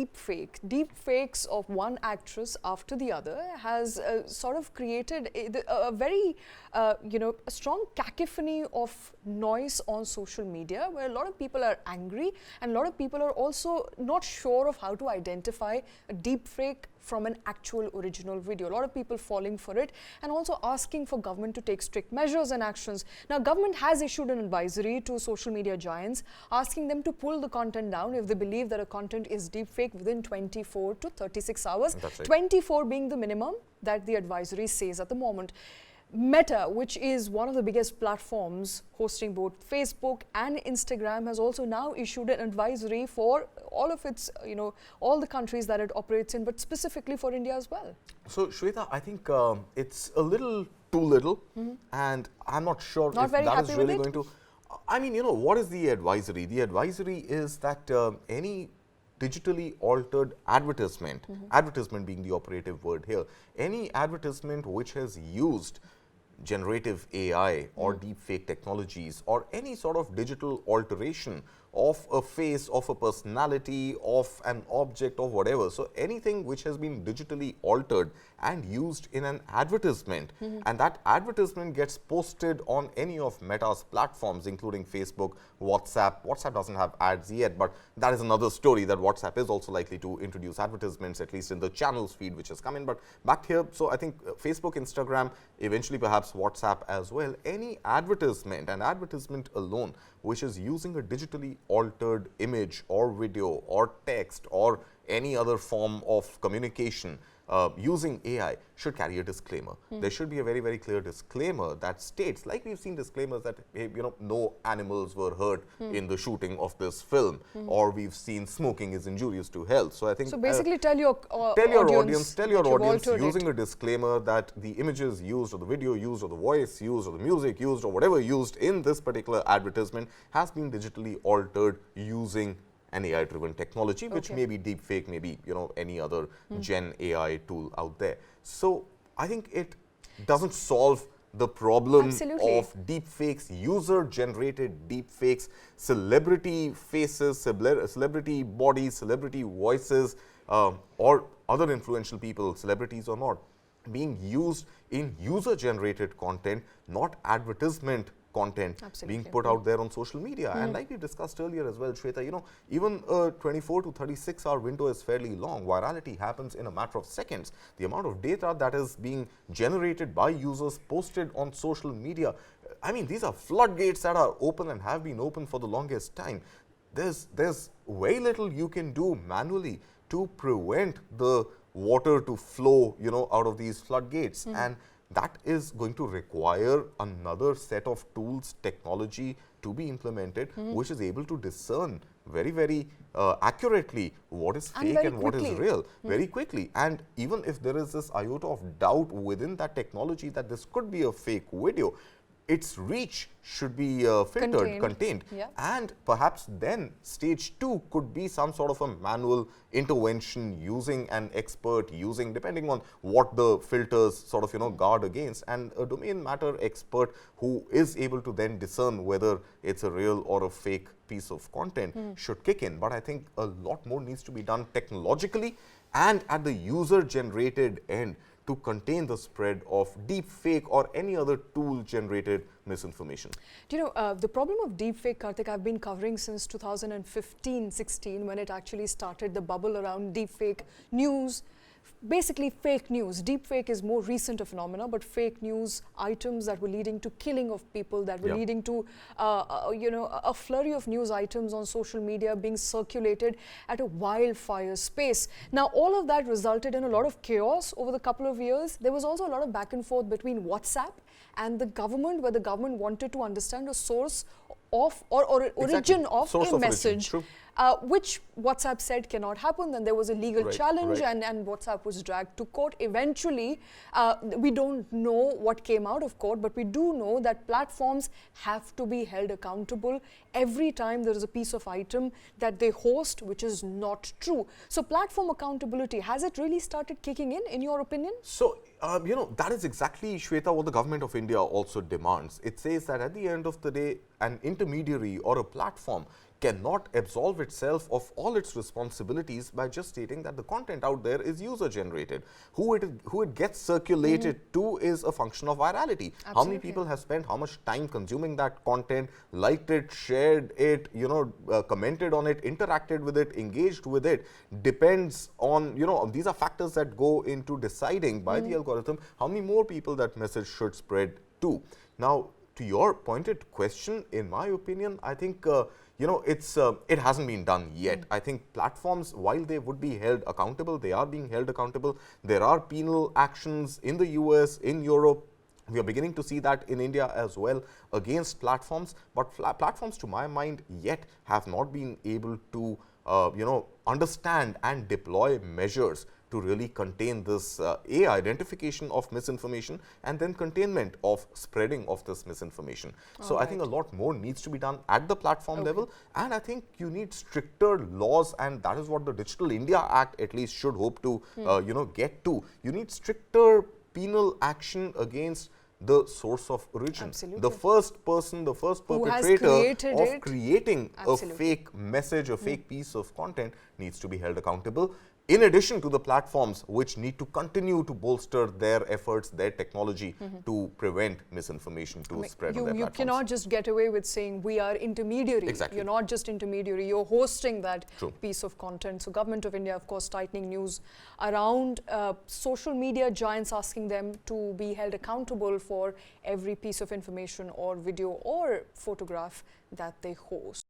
Deepfakes of one actress after the other has sort of created a very, a strong cacophony of noise on social media, where a lot of people are angry and a lot of people are also not sure of how to identify a deepfake from an actual original video. A lot of people falling for it and also asking for government to take strict measures and actions. Now, government has issued an advisory to social media giants asking them to pull the content down if they believe that a content is deepfake within 24 to 36 hours. That's right. 24 being the minimum that the advisory says at the moment. Meta, which is one of the biggest platforms hosting both Facebook and Instagram, has also now issued an advisory for all of its, all the countries that it operates in, but specifically for India as well. So, Shweta, I think it's a little too little, and I'm not sure if that is really going to. I mean, what is the advisory? The advisory is that any digitally altered advertisement, advertisement being the operative word here, any advertisement which has used generative AI or deepfake technologies or any sort of digital alteration of a face, of a personality, of an object, of whatever. So, anything which has been digitally altered and used in an advertisement, and that advertisement gets posted on any of Meta's platforms, including Facebook, WhatsApp. WhatsApp doesn't have ads yet, but that is another story, that WhatsApp is also likely to introduce advertisements, at least in the channels feed which has come in. But back here, so I think Facebook, Instagram, eventually perhaps WhatsApp as well, any advertisement, an advertisement alone, which is using a digitally altered image or video or text or any other form of communication using AI, should carry a disclaimer. There should be a very, very clear disclaimer that states, like we've seen disclaimers that, no animals were hurt in the shooting of this film, or we've seen smoking is injurious to health. So I think so basically tell your audience using a disclaimer that the images used or the video used or the voice used or the music used or whatever used in this particular advertisement has been digitally altered using an AI-driven technology, which may be deepfake, maybe any other Gen AI tool out there. So I think it doesn't solve the problem of deepfakes, user-generated deepfakes, celebrity faces, celebrity bodies, celebrity voices, or other influential people, celebrities or not, being used in user-generated content, not advertisement content being put out there on social media. And like we discussed earlier as well, Shweta, even a 24 to 36 hour window is fairly long. Virality happens in a matter of seconds. The amount of data that is being generated by users posted on social media, I mean, these are floodgates that are open and have been open for the longest time. There's very little you can do manually to prevent the water to flow, out of these floodgates. And that is going to require another set of tools, technology to be implemented, which is able to discern very, very accurately what is fake and what is real very quickly. And even if there is this iota of doubt within that technology that this could be a fake video, its reach should be contained. And perhaps then stage 2 could be some sort of a manual intervention using an expert, depending on what the filters sort of guard against, and a domain matter expert who is able to then discern whether it's a real or a fake piece of content should kick in. But I think a lot more needs to be done technologically and at the user generated end to contain the spread of deepfake or any other tool-generated misinformation. Do you know, the problem of deepfake, Kartik, I've been covering since 2015-16 when it actually started, the bubble around deepfake news, basically fake news. Deepfake is more recent a phenomena, but fake news items that were leading to killing of people, that were leading to, a flurry of news items on social media being circulated at a wildfire space. Now, all of that resulted in a lot of chaos over the couple of years. There was also a lot of back and forth between WhatsApp and the government, where the government wanted to understand a source of or origin of a message. Which WhatsApp said cannot happen. Then there was a legal challenge and WhatsApp was dragged to court. Eventually, we don't know what came out of court, but we do know that platforms have to be held accountable every time there is a piece of item that they host which is not true. So platform accountability, has it really started kicking in your opinion? So That is exactly, Shweta, what the government of India also demands. It says that at the end of the day, an intermediary or a platform cannot absolve itself of all its responsibilities by just stating that the content out there is user generated. Who it gets circulated to is a function of virality. Absolutely. How many people have spent how much time consuming that content, liked it, shared it, commented on it, interacted with it, engaged with it, depends on, these are factors that go into deciding by the algorithm how many more people that message should spread to. Now, to your pointed question, in my opinion, I think it hasn't been done yet. I think platforms, while they would be held accountable, they are being held accountable. There are penal actions in the US, in Europe. We are beginning to see that in India as well against platforms. But platforms, to my mind, yet have not been able to understand and deploy measures to really contain this identification of misinformation and then containment of spreading of this misinformation. So I think a lot more needs to be done at the platform level, and I think you need stricter laws, and that is what the Digital India Act at least should hope to get to. You need stricter penal action against the source of origin. Absolutely. The first person, the first perpetrator of creating a fake message, a fake piece of content needs to be held accountable. In addition to the platforms which need to continue to bolster their efforts, their technology to prevent misinformation to spread on their platforms. You cannot just get away with saying we are intermediary. Exactly. You're not just intermediary, you're hosting that True. piece of content. So Government of India, of course, tightening news around social media giants, asking them to be held accountable for every piece of information or video or photograph that they host.